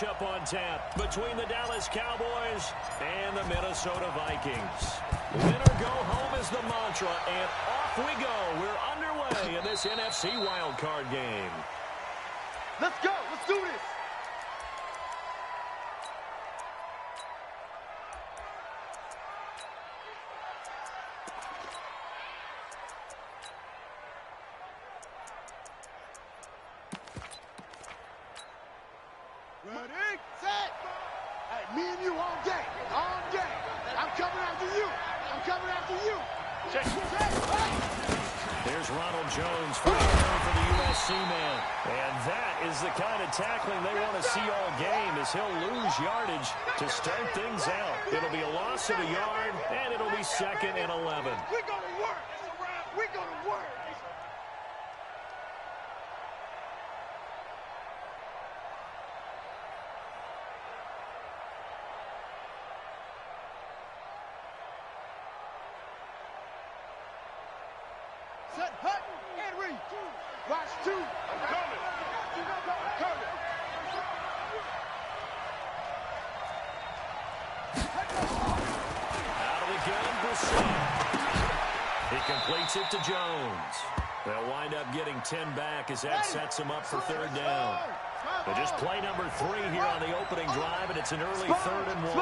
matchup on tap between the Dallas Cowboys and the Minnesota Vikings. Winner go home is the mantra, and off we go. We're underway in this NFC wildcard game. Let's go. Let's do this. Ready, set. Hey, me and you all day. All day. I'm coming after you. I'm coming after you. Check. There's Ronald Jones for the USC man. And that is the kind of tackling they want to see all game, as he'll lose yardage to start things out. It'll be a loss of a yard, and it'll be 2nd and 11. We're going to work. We're going to work. Set, hut, and read. Watch 2. I'm coming. I'm coming. Out of the gun, Brissett. He completes it to Jones. They'll wind up getting 10 back as that sets him up for 3rd down. But just play number 3 here on the opening drive, and it's an early 3rd and 1.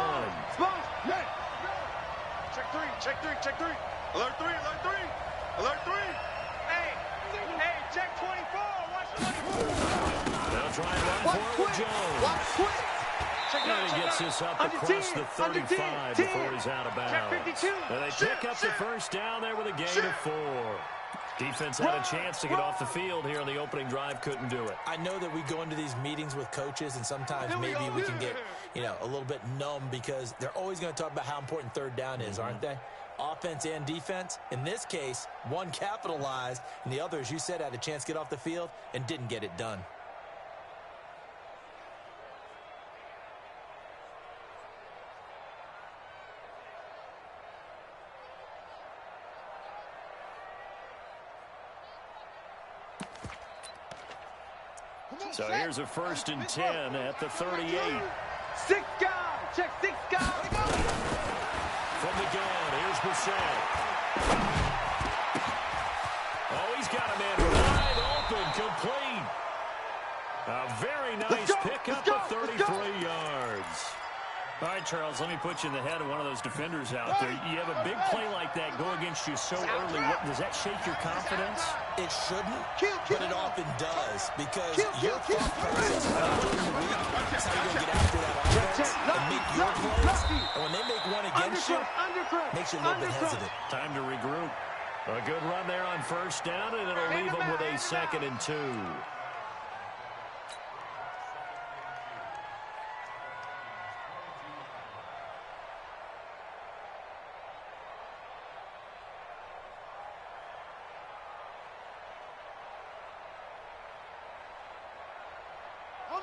Check 3, check 3, check 3. Alert 3, alert 3. Alert 3. Hey, check 24. Watch 24. They'll try and run for it with Jones. Watch quick. And he gets this up across the 35 before he's out of bounds. And they pick up the first down there with a gain of 4. Defense had a chance to get off the field here on the opening drive, couldn't do it. I know that we go into these meetings with coaches, and sometimes maybe we can get, a little bit numb because they're always going to talk about how important 3rd down is, aren't they? Offense and defense. In this case, one capitalized, and the other, as you said, had a chance to get off the field and didn't get it done. So here's a 1st and 10 at the 38. 6 guys. Check 6 guys. From the gun, here's Brissett. Oh, he's got a man wide open, complete. A very nice pickup of 33 yards. All right, Charles, let me put you in the head of one of those defenders out there. You have a big play like that go against you so early. Does that shake your confidence? It shouldn't, but it often does, because your thought process during the week is how you're going to get after that offense and make your plays. And when they make one against you, it makes you a little bit hesitant. Time to regroup. A good run there on 1st down, and it'll leave them with a 2nd and 2.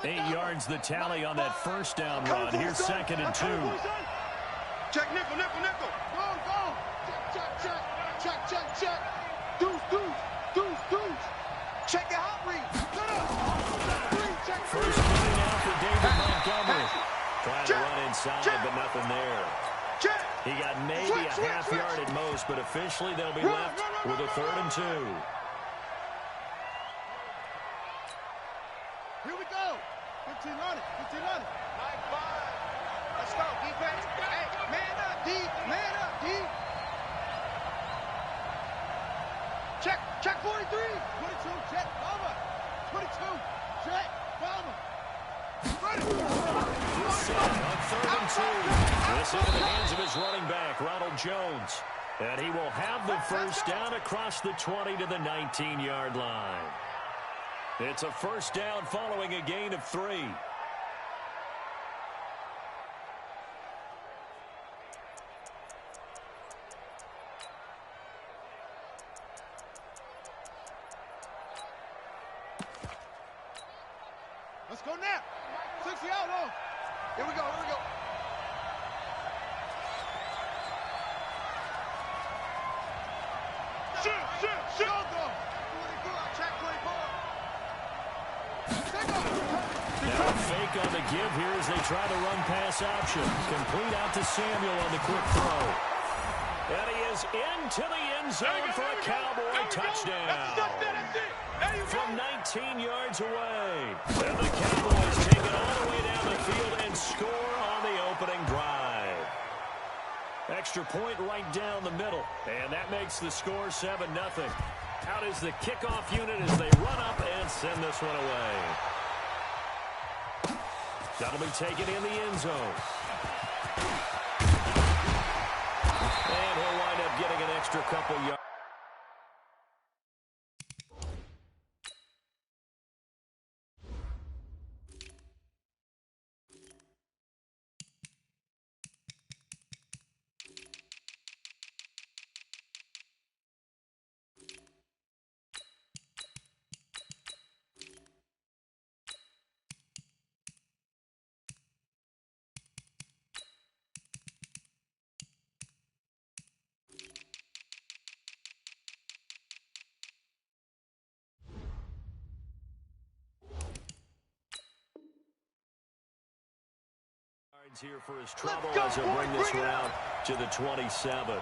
Eight yards the tally on that 1st down run. Here's 2nd and 2. Check nickel, nickel, nickel. Go. Check. Deuce. Check it out, read. First play now for David Montgomery. Trying to run inside, but nothing there. He got maybe a half yard at most, but officially they'll be left with a 3rd and 2. Here we go. 15 on it. High 5. Let's go, defense. Hey, man up, D. Check 43. 22, check, Bama. 22, check, Bama. On 3rd and 2. This into the hands of his running back, Ronald Jones. And he will have the 1st down across the 20 to the 19-yard line. It's a 1st down following a gain of 3. Let's go now. 60 out, oh. Here we go. Shoot. Go. 24, check 24. Now a fake on the give here as they try the run pass option. Complete out to Samuel on the quick throw. And he is into the end zone for a Cowboy touchdown. From 19 yards away. And the Cowboys take it all the way down the field and score on the opening drive. Extra point right down the middle. And that makes the score 7-0. Out is the kickoff unit as they run up and send this one away. That'll be taken in the end zone. And he'll wind up getting an extra couple yards. Here for his trouble as he'll bring this one out to the 27.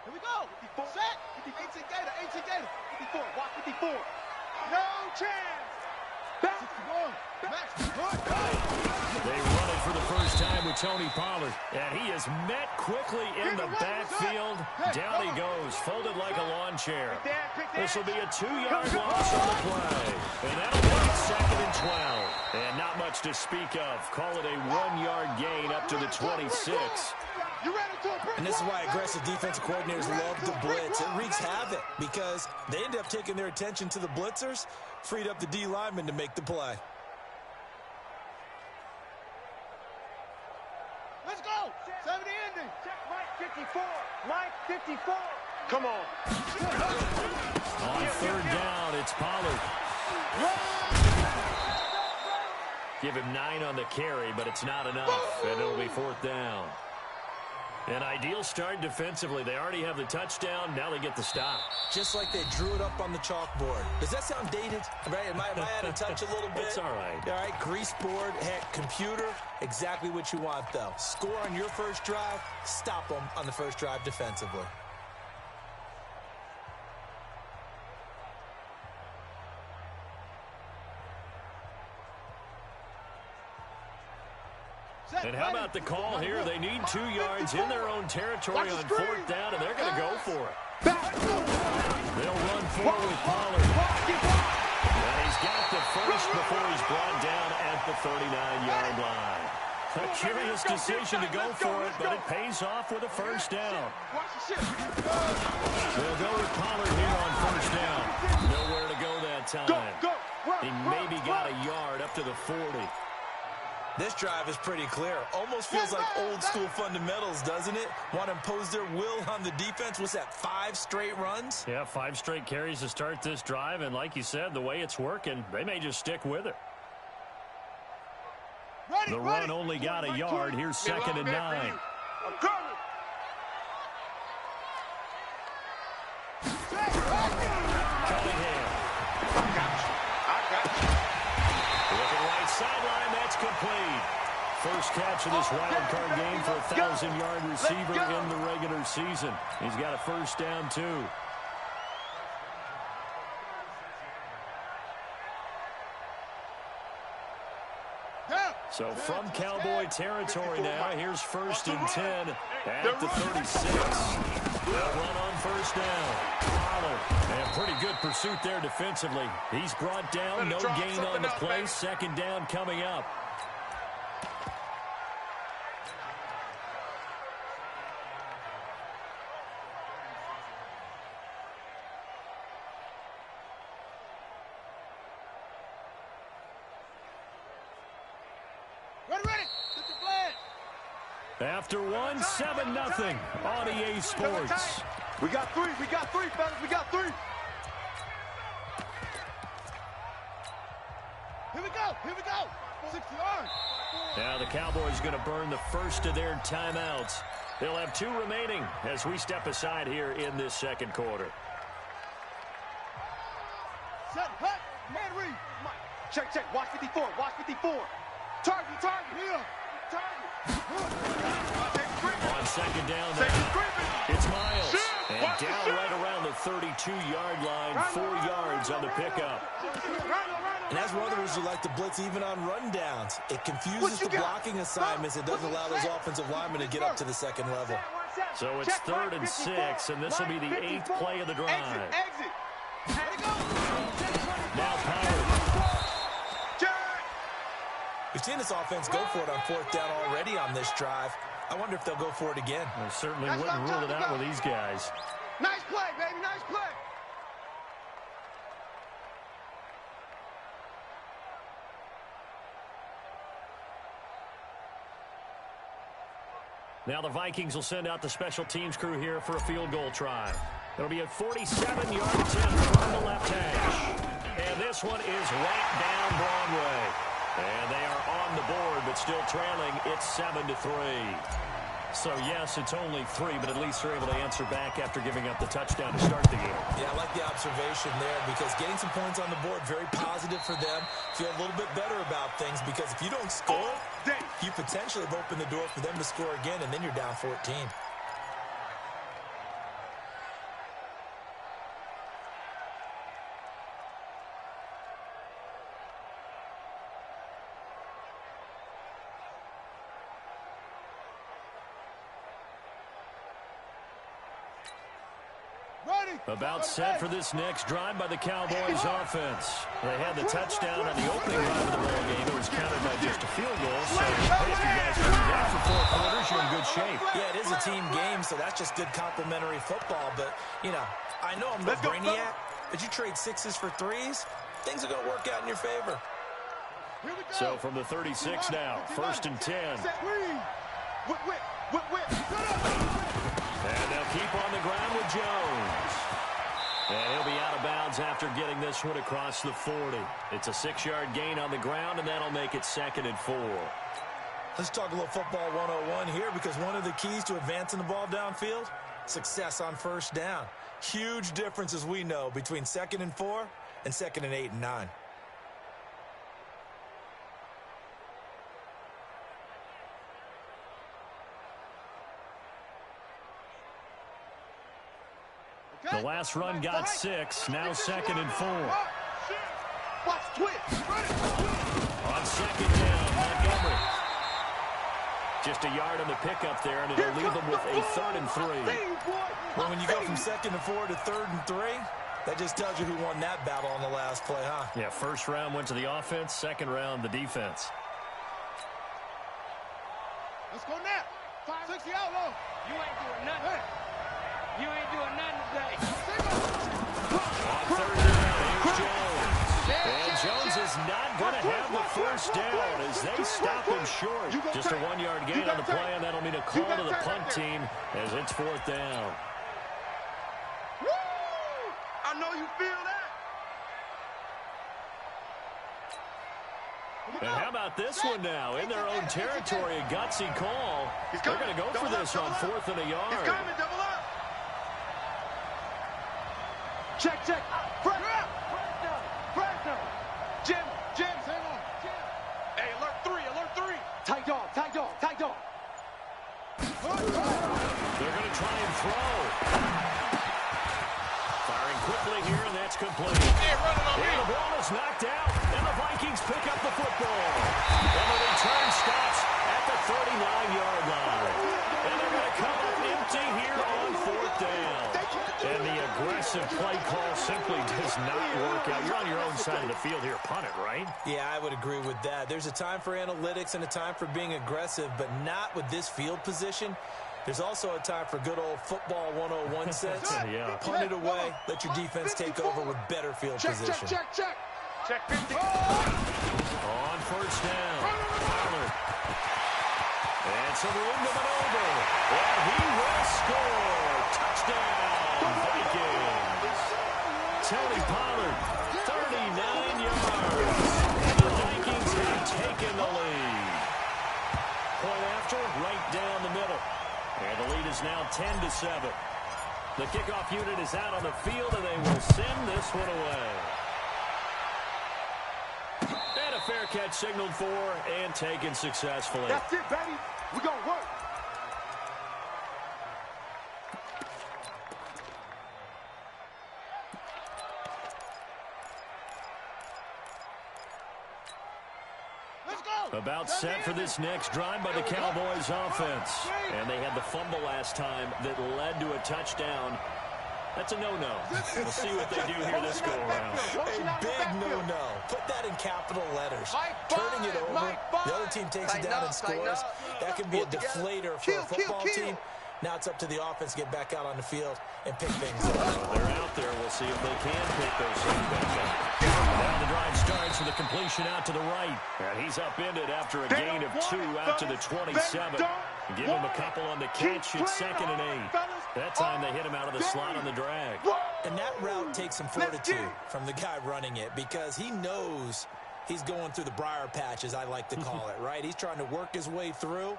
Here we go. 54. Set. 18 Gator. 18 Gator. 54. Watch 54. No chance. Back. 61. Max. They run it for the first time with Tony Pollard. And he is met quickly in the backfield. Down he goes, folded like a lawn chair. This will be a 2-yard loss on the play. And that'll make it 2nd and 12. And not much to speak of. Call it a 1-yard gain up to the 26. And this is why aggressive defensive coordinators love to blitz. It wreaks havoc because they end up taking their attention to the blitzers, freed up the D lineman to make the play. Let's go. 70 ending. Check Mike 54. Mike 54. Come on. On 3rd down, it's Pollard. Give him 9 on the carry, but it's not enough, and it'll be 4th down. An ideal start defensively. They already have the touchdown. Now they get the stop. Just like they drew it up on the chalkboard. Does that sound dated? Right? Am I out of touch a little bit? It's all right. All right, grease board, heck, computer, exactly what you want, though. Score on your first drive, stop them on the first drive defensively. And how about the call here? They need 2 yards in their own territory on 4th down, and they're going to go for it. They'll run forward with Pollard. And he's got the first before he's brought down at the 39-yard line. A curious decision to go for it, but it pays off with a 1st down. They'll go with Pollard here on 1st down. Nowhere to go that time. He maybe got a yard up to the 40. This drive is pretty clear. Almost feels like old-school fundamentals, doesn't it? Want to impose their will on the defense. What's that, 5 straight runs? Yeah, 5 straight carries to start this drive, and like you said, the way it's working, they may just stick with it. The run only got a yard. Here's 2nd and 9. I'm coming. Cunningham. I got you. Looking right sideline, that's complete. First catch of this wild card game for a 1,000-yard receiver in the regular season. He's got a 1st down, too. So from Cowboy territory now, here's 1st and 10 at the 36. They'll run on 1st down. Pollard, and pretty good pursuit there defensively. He's brought down, no gain on the play. 2nd down coming up. After one, 7-0 on EA Sports. We got 3, fellas, we got 3. Here we go. 60 yards. Now the Cowboys going to burn the first of their timeouts. They'll have 2 remaining as we step aside here in this second quarter. Set, hut, man read. Check, check. Watch 54. Watch 54. Target, target. Here. Target. On second down now, it's Miles. And down right around the 32-yard line, 4 yards on the pickup. And that's one of the reasons you like to blitz even on rundowns. It confuses the blocking assignments. It doesn't allow those offensive linemen to get up to the second level. So it's 3rd and 6, and this will be the 8th play of the drive. Exit. Now Pollard. We've seen this offense go for it on 4th down already on this drive. I wonder if they'll go for it again. I certainly wouldn't rule it out with these guys. Nice play, baby. Nice play. Now the Vikings will send out the special teams crew here for a field goal try. It'll be a 47-yard attempt from the left hash. And this one is right down Broadway. And they are on the board, but still trailing. It's 7-3. So, yes, it's only 3, but at least they're able to answer back after giving up the touchdown to start the game. Yeah, I like the observation there because getting some points on the board, very positive for them. Feel a little bit better about things because if you don't score, you potentially have opened the door for them to score again, and then you're down 14. About set for this next drive by the Cowboys offense. They had the touchdown on the opening drive of the ball game. It was countered by just a field goal. So if you guys can do that for 4 quarters, you're in good shape. Yeah, it is a team game, so that's just good complementary football. But, you know, I know I'm no brainiac, but you trade 6s for 3s, things are going to work out in your favor. So from the 36 now, 1st and 10. And they'll keep on the ground with Jones. And he'll be out of bounds after getting this one across the 40. It's a 6-yard gain on the ground, and that'll make it 2nd and 4. Let's talk a little football 101 here because one of the keys to advancing the ball downfield, success on 1st down. Huge difference, as we know, between 2nd and 4 and 2nd and 8 and 9. The last run got 6. Now 2nd and 4. Watch twitch. On 2nd down, Montgomery. Just a yard on the pickup there, and it'll leave them with a 3rd and 3. Well, when you go from 2nd and 4 to 3rd and 3, that just tells you who won that battle on the last play, huh? Yeah, 1st round went to the offense, 2nd round the defense. Let's go now. 560 out low. You ain't doing nothing. You ain't doing nothing today. On 3rd down, here's Jones. And Jones is not going to have the 1st down as they stop him short. Just a 1-yard gain on the play, and that'll mean a call to the punt team as it's 4th down. Woo! I know you feel that. And how about this one now? In their own territory, a gutsy call. They're going to go for this on 4th and a yard. He's coming, double up. Check, check. Pressure. Jim. Hey, alert 3. Tight dog. They're going to try and throw. Firing quickly here, and that's complete. And the ball is knocked out, and the Vikings pick up the football. And the return stops at the 39-yard line. And they're going to come up empty here on 4th down. And the aggressive play call simply does not work out. You're on your own side of the field here. Punt it, right? Yeah, I would agree with that. There's a time for analytics and a time for being aggressive, but not with this field position. There's also a time for good old football 101 sense. Yeah. Punt it away. Let your defense take over with better field position. Check 50. On 1st down, Pollard. And some room to maneuver. And he will score. Touchdown, Vikings. Tony Pollard, 39 yards. And the Vikings 7. The kickoff unit is out on the field, and they will send this one away. And a fair catch signaled for and taken successfully. That's it, baby. We're going to work. About set for this next drive by the Cowboys offense. And they had the fumble last time that led to a touchdown. That's a no-no. We'll see what they do here this go-around. A big no-no. Put that in capital letters. Turning it over, the other team takes it down and scores. That could be a deflator for a football team. Now it's up to the offense to get back out on the field and pick things up. They're out there. We'll see if they can pick those things back up. Now the drive starts with a completion out to the right. And he's upended after a gain of 2 out to the 27. Give him a couple on the catch. It's 2nd and 8. That time they hit him out of the slot on the drag. And that route takes some fortitude from the guy running it because he knows he's going through the briar patch, as I like to call it, right? He's trying to work his way through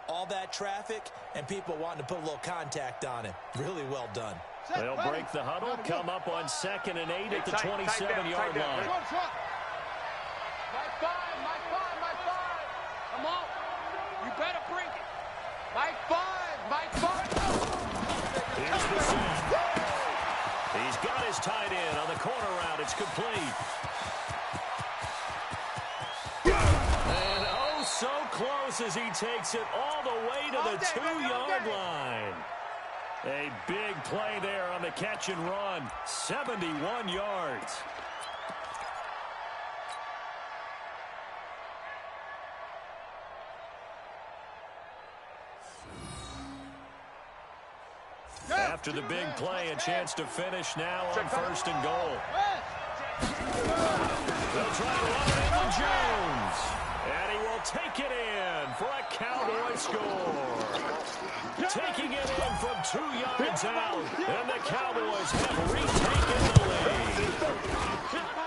all that traffic and people wanting to put a little contact on him. Really well done. They'll break the huddle, come up on 2nd and 8 at the 27-yard line. My five. Come on. You better bring it. My five. Here's the set. He's got his tight end on the corner route. It's complete. And oh, so close as he takes it all the way to the 2-yard line. A big play there on the catch and run. 71 yards. After the big play, a chance to finish now on 1st and goal. They'll try to run it into Jones. And he will take it in for a Cowboy score. Taking it in from 2 yards out. And the Cowboys have retaken the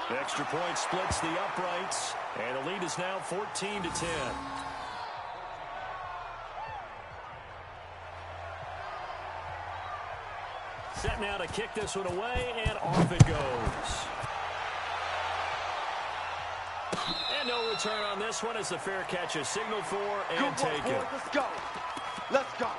lead. Extra point splits the uprights. And the lead is now 14-10. Set now to kick this one away, and off it goes. And no return on this one as the fair catch is signaled for and taken. Let's go.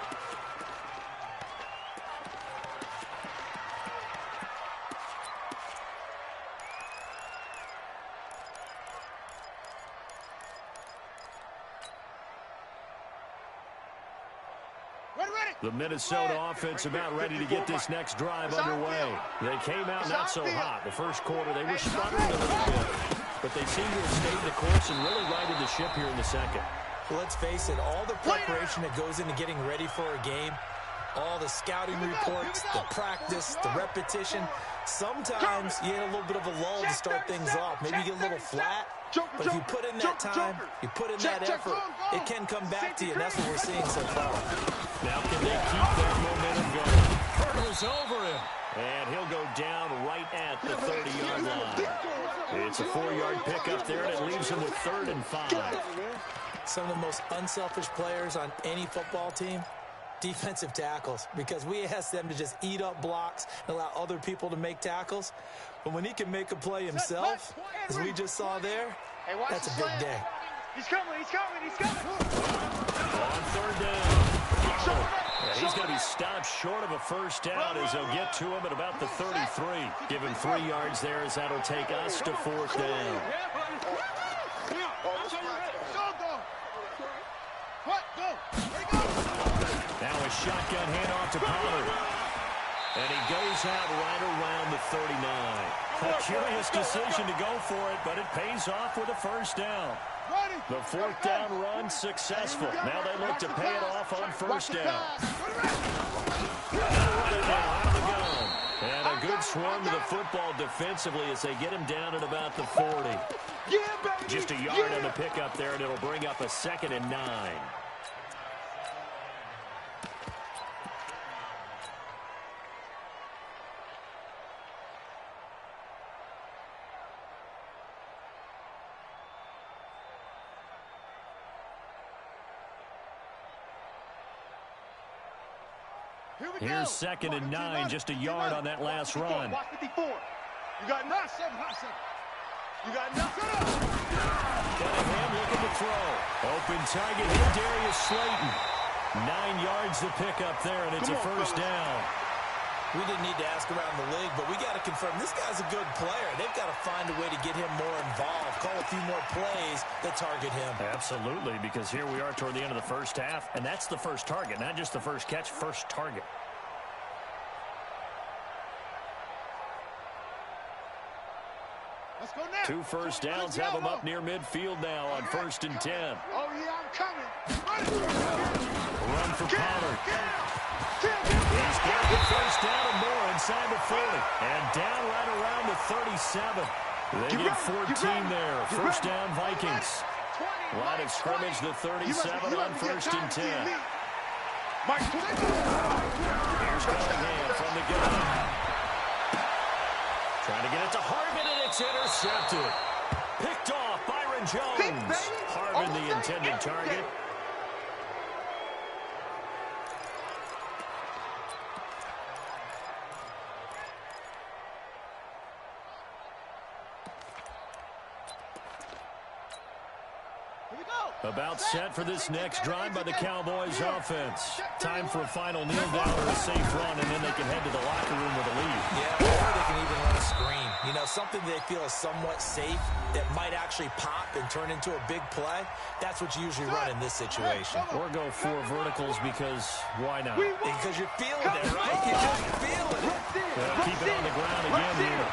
The Minnesota offense about ready to get this next drive underway. They came out not so hot. The first quarter, they were sputtering a little bit. But they seem to have stayed the course and really righted the ship here in the second. Well, let's face it, all the preparation that goes into getting ready for a game, all the scouting reports, the practice, the repetition, sometimes you get a little bit of a lull to start things off. Maybe you get a little flat. But if you put in that time, you put in that effort, it can come back to you, and that's what we're seeing so far. Now can they keep that momentum going? Hurdles over him. And he'll go down right at the 30-yard line. It's a 4-yard pickup there, and it leaves him with 3rd and 5. Some of the most unselfish players on any football team, defensive tackles, because we ask them to just eat up blocks and allow other people to make tackles. But when he can make a play himself, as we just saw there, that's a big day. He's coming. On 3rd down. Yeah, he's going to be stopped short of a first down as they'll get to him at about the 33. Give him 3 yards there as that'll take us to 4th down. Now a shotgun handoff to Pollard. And he goes out right around the 39. A curious decision to go for it, but it pays off with a first down. The 4th down run successful. Now they look to pay it off on 1st down. Out of the gun. And a good swarm to the football defensively as they get him down at about the 40. Just a yard on the pickup there, and it'll bring up a 2nd and 9. Here's 2nd and 9, just a yard on that last run. Watch 54. You got enough. You got enough. Cunningham looking to throw. Open target here, Darius Slayton. 9 yards to pick up there, and it's a first down. We didn't need to ask around the league, but we got to confirm this guy's a good player. They've got to find a way to get him more involved, call a few more plays that target him. Absolutely, because here we are toward the end of the first half, and that's the first target, not just the first catch, first target. Let's go now. 2 first downs have them up near midfield now on 1st and 10. Oh, yeah, I'm coming. Run for Pollard. He's got the first down and more inside the 40. And down right around the 37. They get 14 there. First down, Vikings. Line of scrimmage, the 37 on 1st and 10. Here's Cunningham from the gun. Trying to get it to Harvin, and it's intercepted. Picked off, Byron Jones. Harvin, the intended target. About set for this next drive by the Cowboys offense. Time for a final kneel down or a safe run, and then they can head to the locker room with a lead. Yeah, or they can even run a screen. You know, something they feel is somewhat safe that might actually pop and turn into a big play. That's what you usually run in this situation. Or go 4 verticals because why not? Because you're feeling it, right? You're just feeling it. Keep it on the ground again here.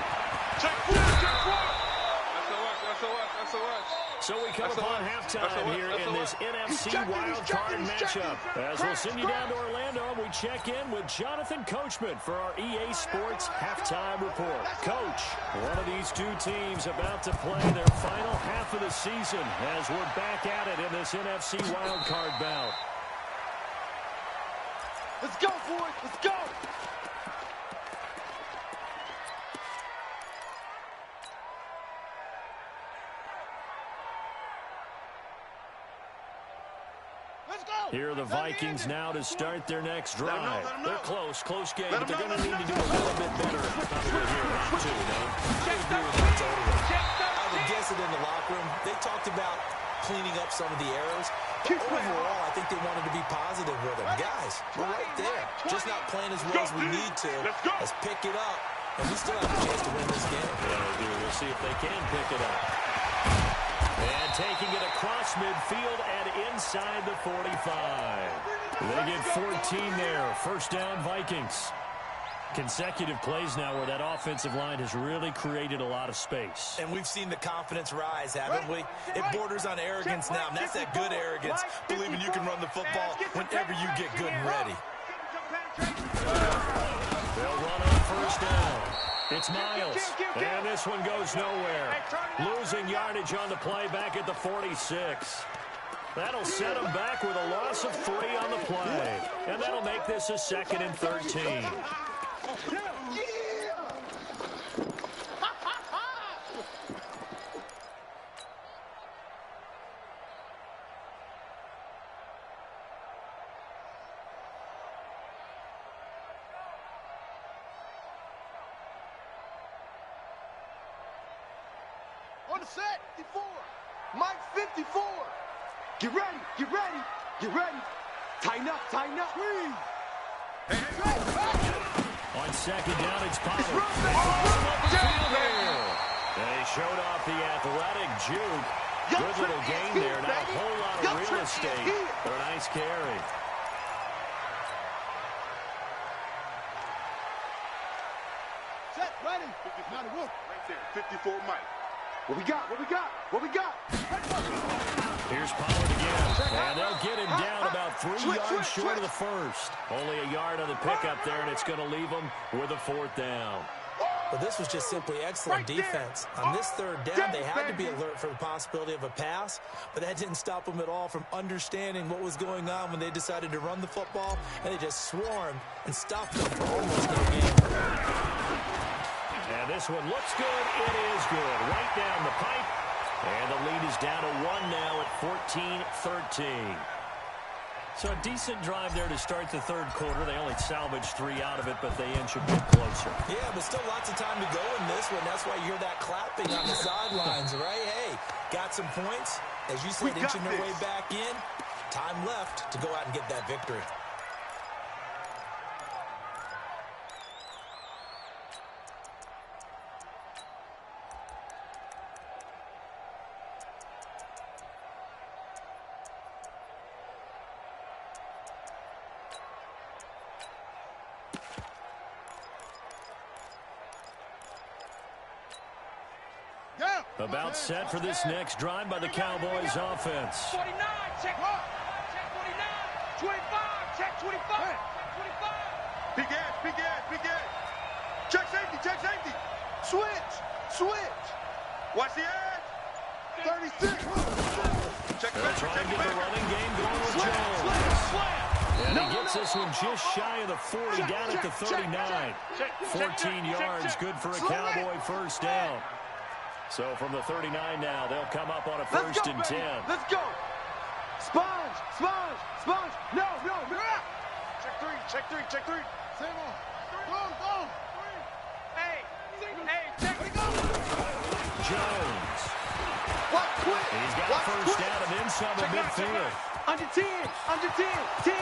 So we come upon halftime here in this NFC wildcard matchup. As we'll send you down to Orlando, we check in with Jonathan Coachman for our EA Sports Halftime Report. Coach, one of these 2 teams about to play their final half of the season as we're back at it in this NFC wildcard bout. Let's go, boys. Let's go. Here are the Vikings now to start their next drive. They're close game, but they're going to need to do a little bit better probably here in round 2, I would guess it in the locker room. They talked about cleaning up some of the errors. But overall, I think they wanted to be positive with them. Guys, we're right there. Just not playing as well as we need to. Let's pick it up. And we still have a chance to win this game. Yeah, they do. We'll see if they can pick it up. And taking it across midfield and inside the 45. They get 14 there. First down, Vikings. Consecutive plays now where that offensive line has really created a lot of space. And we've seen the confidence rise, haven't we? It borders on arrogance now, and that's that good arrogance, believing you can run the football whenever you get good and ready. They'll run on first down. It's Miles, and this one goes nowhere. Losing yardage on the play back at the 46. That'll set them back with a loss of 3 on the play. And that'll make this a 2nd and 13. On the set, 54. Mike 54. Get ready, get ready, get ready. Tighten up, tighten up. On 2nd down, it's Pollard. They showed off the athletic juke. Good little gain there. Not a whole lot of real estate, but a nice carry. Set, ready. Now the roof. Right there, 54 Mike. What we got? What we got? What we got? Here's Pollard again. And they'll get him down about 3 yards short of the first. Only a yard on the pickup there, and it's going to leave them with a 4th down. Well, this was just simply excellent defense. On this 3rd down, they had to be alert for the possibility of a pass, but that didn't stop them at all from understanding what was going on when they decided to run the football, and they just swarmed and stopped them for almost no gain. And this one looks good. It is good. Right down the pipe. And the lead is down to 1 now at 14-13. So a decent drive there to start the third quarter. They only salvaged 3 out of it, but they inch a bit closer. Yeah, but still lots of time to go in this one. That's why you hear that clapping on the sidelines, right? Hey, got some points. As you said, inching their way back in. Time left to go out and get that victory. About set for this next drive by the Cowboys offense. 49, check 49, check 25, check 25, check 25. Big edge, big edge, big edge. Check safety, check safety. Switch, switch. Watch the edge. 36. Check They'll try to get the running game going with Jones. And he gets this one just shy of the 40, down at the 39. 14 yards, good for a Cowboy first down. So from the 39 now, they'll come up on a first and 10. Let's go. Sponge, sponge, sponge. No, no, no. Check three, check three, check three. Same on. Go. Hey, check it go. Jones. Watch quick. He's got a first down and inside the midfield. Under 10, under 10, 10.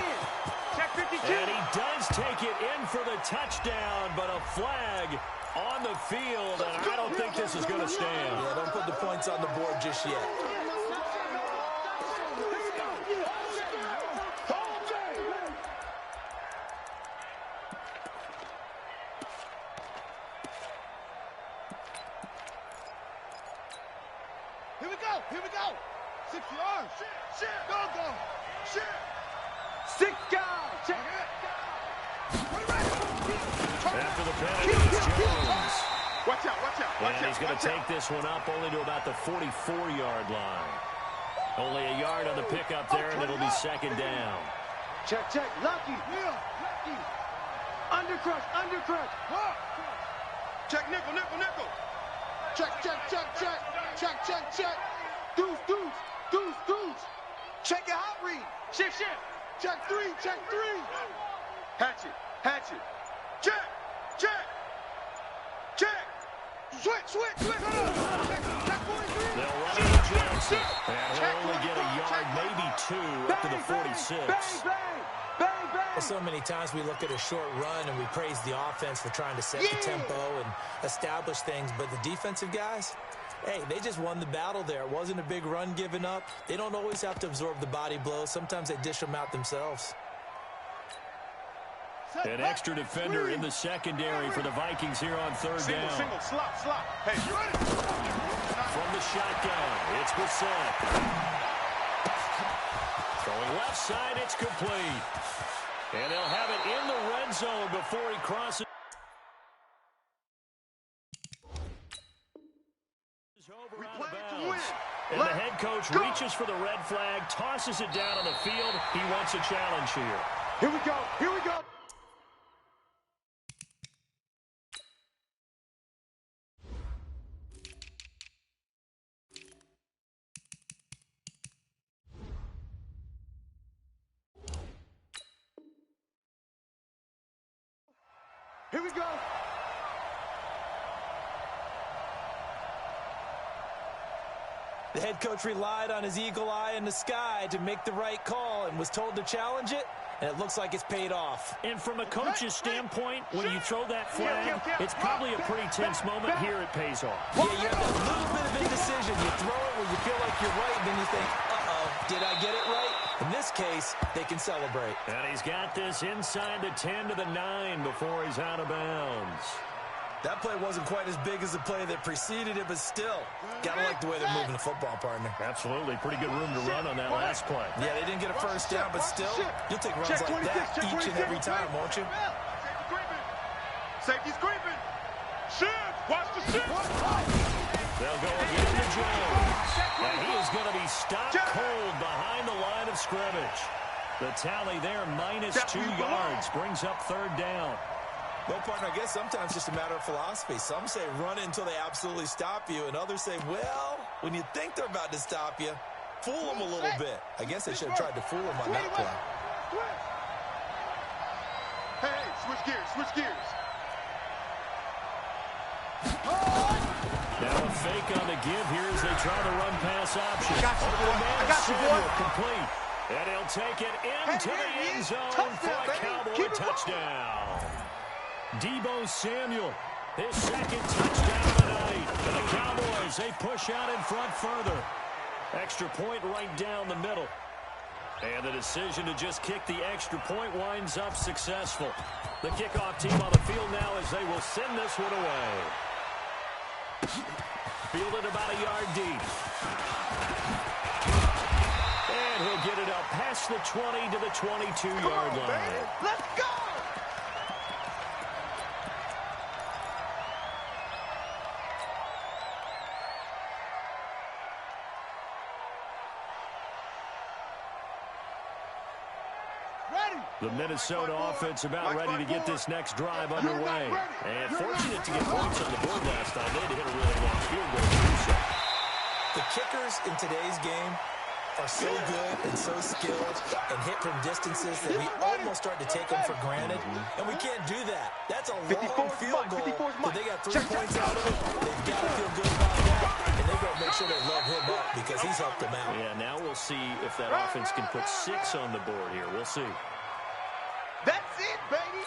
Check 52. And he does take it in for the touchdown, but a flag on the field, and I don't think this is going to stand. Yeah, don't put the points on the board just yet. Here we go. 6 yards. Shit. Go. Shit. 6 guys. Check it. After the penalty, it's Jones. Watch out. And he's going to take this one up only to about the 44-yard line. Only a yard on the pickup there, and it'll be second down. Check. Lucky. Undercrush. Check nickel. Check. Deuce. Check your hot read. Shift. Check three. Hatchet. Check. Switch. They'll run into Johnson. And he'll only get a yard, maybe 2, up to the 46. Bang. Well, so many times we look at a short run and we praise the offense for trying to set the tempo and establish things, but the defensive guys, hey, they just won the battle there. It wasn't a big run given up. They don't always have to absorb the body blows. Sometimes they dish them out themselves. An extra defender in the secondary for the Vikings here on third down. Single, slot. Hey, you ready? From the shotgun, it's Brissett. Throwing left side, it's complete. And they'll have it in the red zone before he crosses. Over out of bounds. And the head coach reaches for the red flag, tosses it down on the field. He wants a challenge here. Here we go. The head coach relied on his eagle eye in the sky to make the right call and was told to challenge it, and it looks like it's paid off. And from a coach's standpoint, when you throw that flag, it's probably a pretty tense moment. Here it pays off. Yeah, you have that little bit of indecision. You throw it where you feel like you're right, and then you think, uh-oh, did I get it right? In this case, they can celebrate. And he's got this inside the 10 to the 9 before he's out of bounds. That play wasn't quite as big as the play that preceded it, but still, gotta like the way they're moving the football, partner. Absolutely. Pretty good room to run on that last play. Yeah, they didn't get a first down, but still, you'll take runs like that each and every time, won't you? Safety's creeping. Shift. Watch the shift. They'll go again to Jones. And he is going to be stopped cold behind the line of scrimmage. The tally there, -2 yards, brings up third down. Well, partner, I guess sometimes it's just a matter of philosophy. Some say run it until they absolutely stop you, and others say, well, when you think they're about to stop you, fool them a little bit. I guess they should have tried to fool them on that play. Hey, switch gears, switch gears. Now a fake on the give here as they try the run pass option. I got you, boy. I got you, boy. Complete. And he'll take it into the end zone for a Cowboy touchdown. Deebo Samuel, his second touchdown of the night. And the Cowboys, they push out in front further. Extra point right down the middle. And the decision to just kick the extra point winds up successful. The kickoff team on the field now as they will send this one away. Fielded about a yard deep. And he'll get it up past the 20 to the 22-yard line. Baby. Let's go! The Minnesota offense about ready to get this next drive underway. And fortunate to get points on the board last time. They had to hit a really long field goal to do so. The kickers in today's game are so good and so skilled and hit from distances that we almost start to take them for granted. And we can't do that. That's a long field goal. But they got 3 points out of it. They've got to feel good about that. And they've got to make sure they love him up because he's helped them out. Yeah, now we'll see if that offense can put 6 on the board here. We'll see. That's it, baby.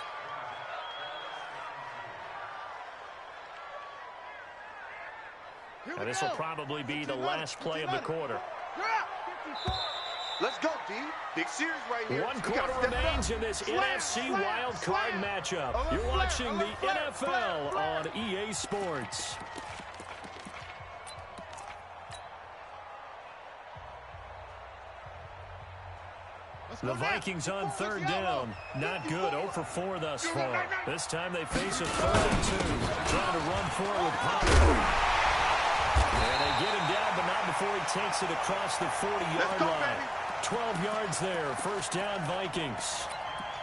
And this will probably be the last play of the quarter. Let's go, D. Big series right here. One quarter remains in this NFC wildcard matchup. You're watching the NFL on EA Sports. The Vikings on third down. Not good. 0 for 4 thus far. This time they face a 3rd and 2. Trying to run for it with Pollard. And they get him down, but not before he takes it across the 40-yard line. 12 yards there. First down, Vikings.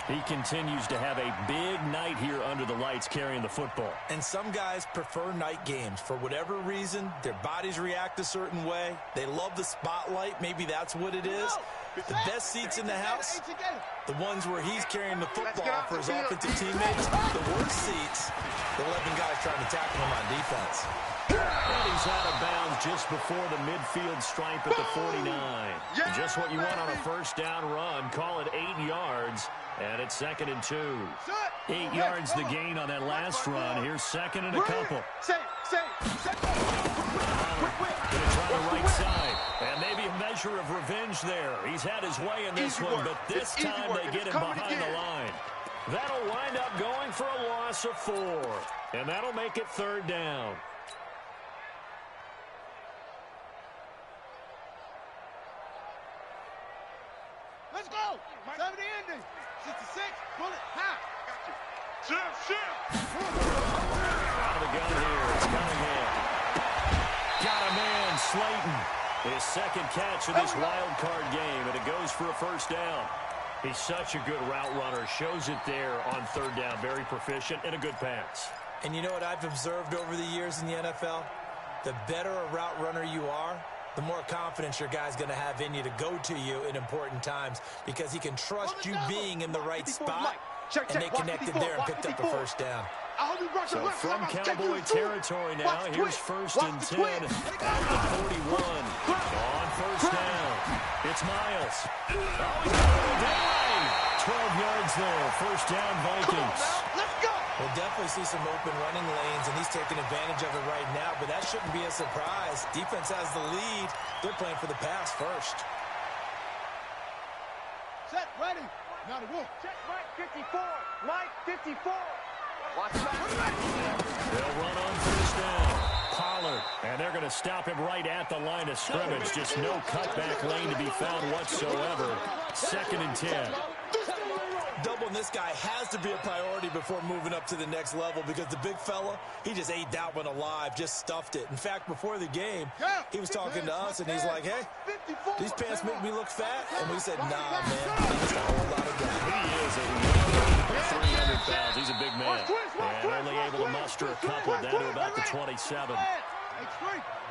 He continues to have a big night here under the lights carrying the football. And some guys prefer night games. For whatever reason, their bodies react a certain way. They love the spotlight. Maybe that's what it is. The best seats in the house, the ones where he's carrying the football for his offensive teammates. The worst seats, the 11 guys trying to tackle him on defense. And he's out of bounds just before the midfield stripe at the 49. Just what you want on a first down run. Call it 8 yards, and it's 2nd and 2. 8 yards the gain on that last run. Here's 2nd and a couple. Going to try the right side. And maybe a measure of revenge there. He's had his way in this one, but this time they get him behind the line. That'll wind up going for a loss of 4. And that'll make it 3rd down. Let's go. 70 ending. 66. Bullet. Ha. Shift. Out of the gun here. It's Cunningham. Got a man, Slayton. His 2nd catch of this wild card game, and it goes for a first down. He's such a good route runner. Shows it there on 3rd down. Very proficient and a good pass. And you know what I've observed over the years in the NFL? The better a route runner you are, the more confidence your guy's going to have in you to go to you in important times because he can trust you being in the right spot, and they connected there and picked up the first down. So from Cowboy territory now, here's 1st and 10 at the 41. On first down, it's Miles. Oh, he's going down. 12 yards there. First down, Vikings. We'll definitely see some open running lanes, and he's taking advantage of it right now, but that shouldn't be a surprise. Defense has the lead. They're playing for the pass first. Set, ready. Now to go. Check Mike 54. Mike 54. Watch that. They'll run on first down. Pollard, and they're going to stop him right at the line of scrimmage. Just no cutback lane to be found whatsoever. 2nd and 10. Doubling this guy has to be a priority before moving up to the next level because the big fella, he just ate that one alive, just stuffed it. In fact, before the game, he was talking to us, and he's like, hey, these pants make me look fat? And we said, nah, man, he's a whole lot of guy. He is a 300 pounds. He's a big man. And only able to muster a couple down to about the 27.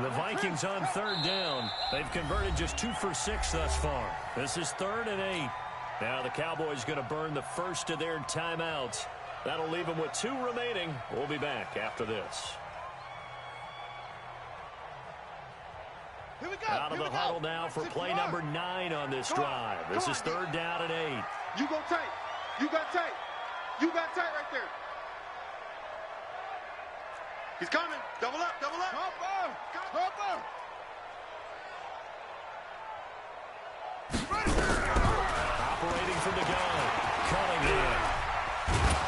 The Vikings on 3rd down. They've converted just 2 for 6 thus far. This is 3rd and 8. Now the Cowboys going to burn the first of their timeouts. That'll leave them with 2 remaining. We'll be back after this. Here we go. Out of the huddle now for play number 9 on this drive. This is 3rd down and 8. You go tight. You got tight. You got tight right there. He's coming. Double up, double up. Cover. Cover. Operating from the gun. Cunningham.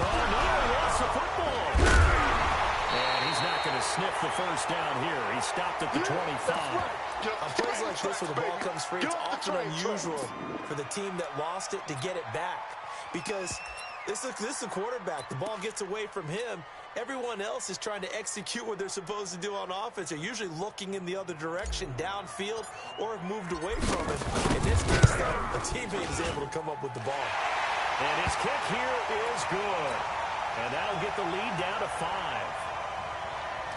Oh, no, he lost the football. And he's not going to sniff the first down here. He stopped at the 25. On plays like this where the ball comes free, it's often unusual for the team that lost it to get it back. Because this is a quarterback. The ball gets away from him. Everyone else is trying to execute what they're supposed to do on offense. They're usually looking in the other direction, downfield, or have moved away from it. In this case, though, a teammate is able to come up with the ball. And his kick here is good. And that'll get the lead down to 5.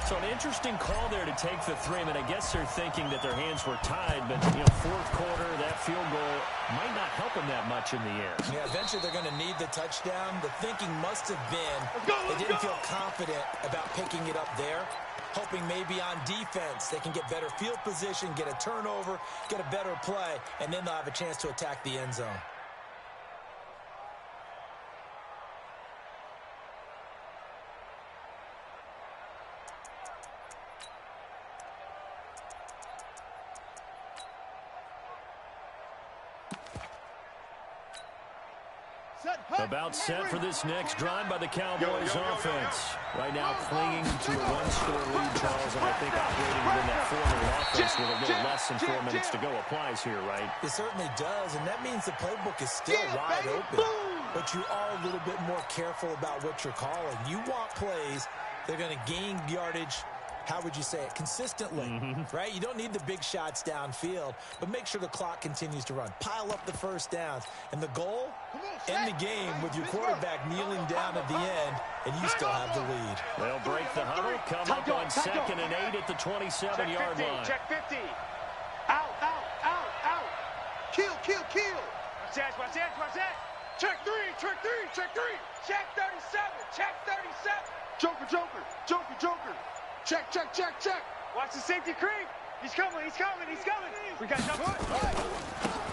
So an interesting call there to take the 3. I mean, I guess they're thinking that their hands were tied, but, you know, 4th quarter, that field goal might not help them that much in the end. Yeah, eventually they're going to need the touchdown. The thinking must have been they didn't feel confident about picking it up there, hoping maybe on defense they can get better field position, get a turnover, get a better play, and then they'll have a chance to attack the end zone. About set for this next drive by the Cowboys offense. Right now clinging to a 1-score lead, Charles, and I think operating within that 4-minute offense with a little less than 4 minutes to go applies here, right? It certainly does, and that means the playbook is still wide open. But you are a little bit more careful about what you're calling. You want plays that are going to gain yardage, how would you say it, consistently, right? You don't need the big shots downfield, but make sure the clock continues to run. Pile up the first downs. And the goal, end the game with your quarterback kneeling down at the end, and you still have the lead. They'll break the huddle, come up on 2nd and 8 at the 27-yard line. Check 50. Out, out, out, out. Kill, kill, kill. Watch that, watch that, watch that. Check 3, check 3, check 3. Check 37, check 37. Joker, joker, joker, joker. Check, check, check, check. Watch the safety creep. He's coming, he's coming, he's coming. We got number.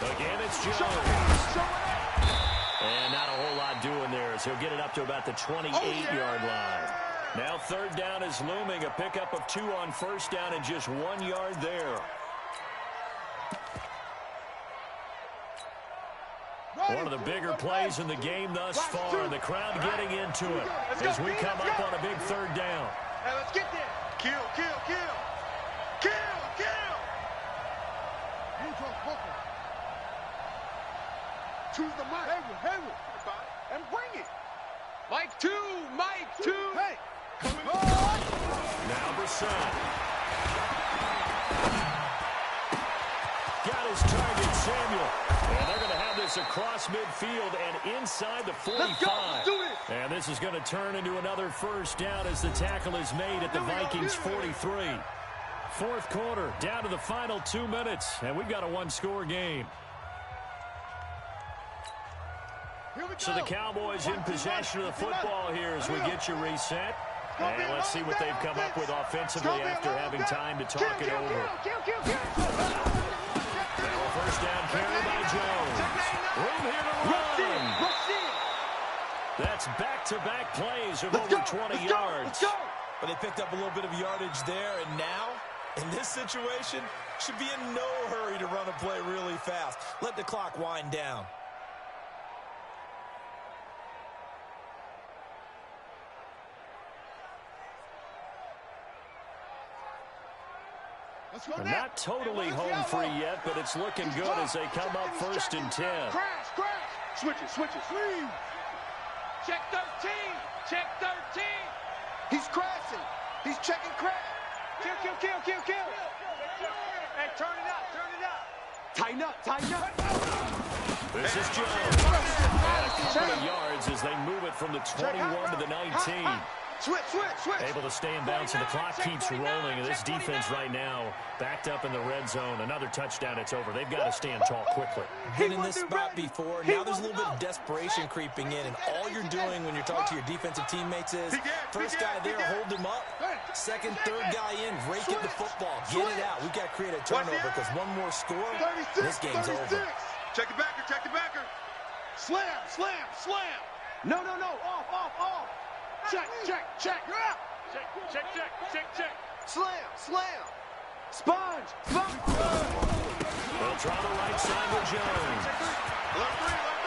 Again, it's Jones. And not a whole lot doing there as he'll get it up to about the 28-yard line. Now 3rd down is looming. A pickup of 2 on 1st down and just 1 yard there. One of the bigger plays in the game thus far. And the crowd getting into it as we come up on a big 3rd down. Hey, let's get there. Kill, kill, kill. Kill, kill. Choose the mic. Hayward. And bring it. Mike 2, Mike 2. Hey. Now Brissett. Got his target, Samuel. And they're going to have this across midfield and inside the 45. Let's go. Let's do this. And this is going to turn into another 1st down as the tackle is made at the Vikings 43. 4th quarter, down to the final 2 minutes, and we've got a 1-score game. So the Cowboys in possession of the football here as we get you reset. And let's see what they've come up with offensively after having time to talk it over. Now a 1st down carry by Jones. Room here to run. That's back-to-back plays of over 20 yards. But they picked up a little bit of yardage there, and now, in this situation, should be in no hurry to run a play really fast. Let the clock wind down. Not totally home free yet, but it's looking good as they come up 1st and 10. Crash. Switch it. Check 13, check 13. He's crashing. He's checking crash. Kill. Hey, turn it up. Tighten up. This is Jones. And a couple of yards as they move it from the 21 to the 19. Switch, switch, switch. Able to stay in bounds, and the clock keeps rolling. And this defense right now backed up in the red zone. Another touchdown, it's over. They've got to stand tall quickly. Been in this spot before. Now there's a little bit of desperation creeping in, and all you're doing when you're talking to your defensive teammates is first guy there, hold him up. Second, third guy in, rake at the football. Get it out. We've got to create a turnover because one more score, this game's over. Check the backer, check the backer. Slam, slam, slam. No, no, no. Off, off, off. Check, check, check. Check, check, check, check, check. Slam, slam. Sponge, sponge. They'll try the right side with Jones.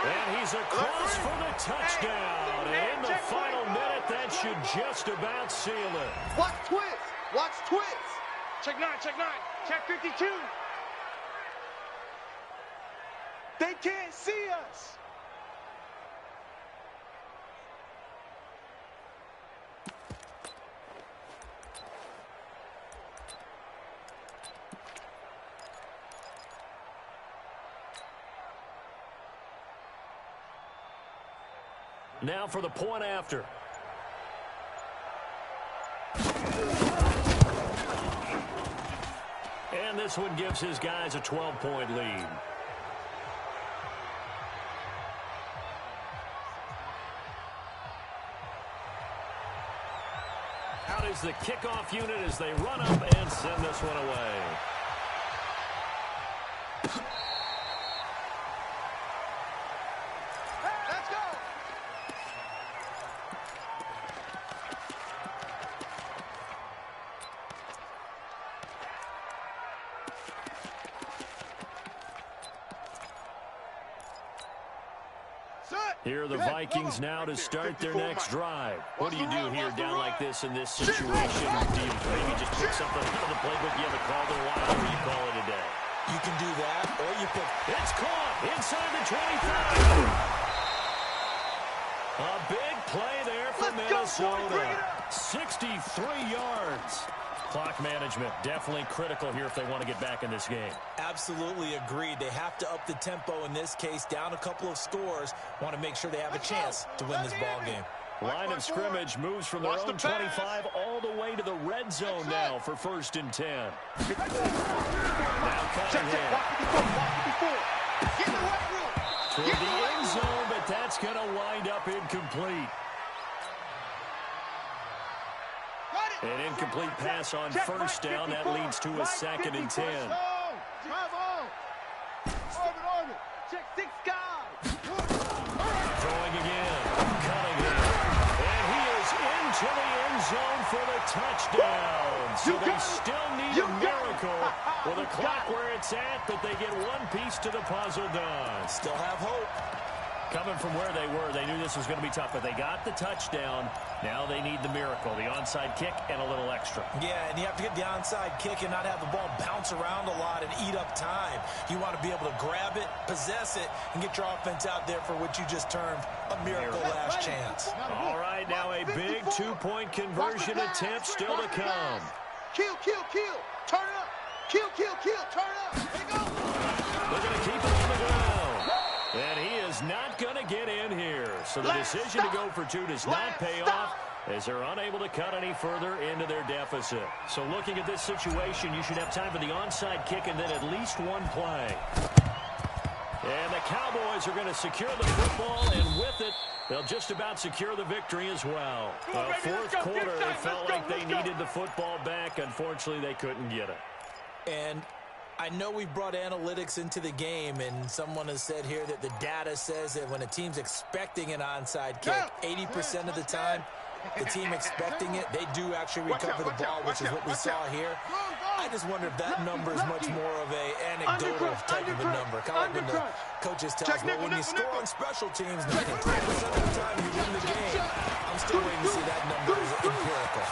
And he's across for the touchdown. And in the final minute, that should just about seal it. Watch twist. Watch twist. Check 9, check 9. Check 52. They can't see us. Now for the point after. And this one gives his guys a 12-point lead. Out is the kickoff unit as they run up and send this one away. Let's go. Here are the Vikings now to start their next drive. What do you do here down like this in this situation? Do you maybe just pick something out of the playbook you haven't called in a while, or you call it a day? You can do that, or you pick. It's caught inside the 25. A big play there for Minnesota. 63 yards. Clock management definitely critical here if they want to get back in this game. Absolutely agreed. They have to up the tempo in this case, down a couple of scores. Want to make sure they have a chance to win this ball game. Line of scrimmage moves from their own 25 all the way to the red zone now for 1st and 10. Now Cunningham. Toward the end zone, but that's going to wind up incomplete. An incomplete pass on 1st down. That leads to a 2nd and 10. Check 6 guys. Throwing again. Cunningham. And he is into the end zone for the touchdown. So they still need a miracle with a clock where it's at, but they get one piece to the puzzle done. Still have hope. Coming from where they were, they knew this was going to be tough, but they got the touchdown. Now they need the miracle, the onside kick and a little extra. Yeah, and you have to get the onside kick and not have the ball bounce around a lot and eat up time. You want to be able to grab it, possess it, and get your offense out there for what you just termed a miracle last chance. All right, now a big 2-point conversion attempt still to come. Kill, kill, kill. Turn up. Kill, kill, kill. Turn up. There you go. They're going to keep it on the ground. And he is not going to get in here. So the decision to go for 2 does not pay off as they're unable to cut any further into their deficit. So looking at this situation, you should have time for the onside kick and then at least one play. And the Cowboys are going to secure the football, and with it, they'll just about secure the victory as well. Fourth quarter, it felt like they needed the football back. Unfortunately, they couldn't get it. And I know we brought analytics into the game, and someone has said here that the data says that when a team's expecting an onside kick, 80% of the time, the team expecting it, they do actually recover the ball, which is what we saw here. I just wonder if that number is much more of a anecdotal type of a number. Kind of like when the coaches tell us, well, when you score on special teams, 93% of the time you win the game. I'm still waiting to see that number as empirical.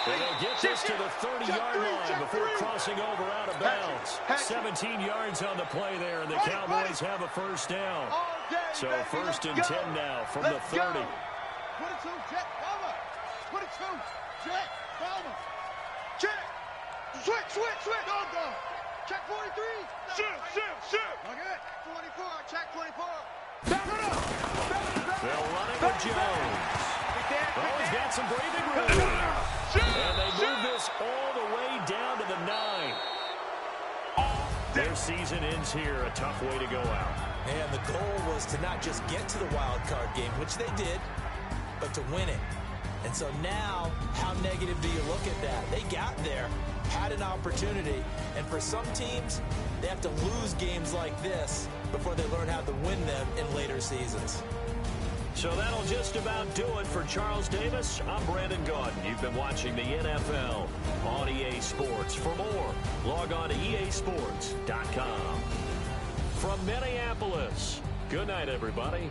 And they'll get this to the 30-yard line before crossing over out of bounds. 17 yards on the play there, and the Cowboys have a 1st down. So 1st and 10 now from the 30. 22, check, Palmer. 22, check, Palmer. Check. Switch, switch, switch. Go, go. Check 43. Shoot. Okay. 44, check 24. Back it up. They'll run it with Jones. Quick there. Oh, he's got some breathing room. And they move this all the way down to the 9. Their season ends here. A tough way to go out. And the goal was to not just get to the wild card game, which they did, but to win it. And so now, how negative do you look at that? They got there, had an opportunity, and for some teams, they have to lose games like this before they learn how to win them in later seasons. So that'll just about do it for Charles Davis. I'm Brandon Gaudin. You've been watching the NFL on EA Sports. For more, log on to easports.com. From Minneapolis, good night, everybody.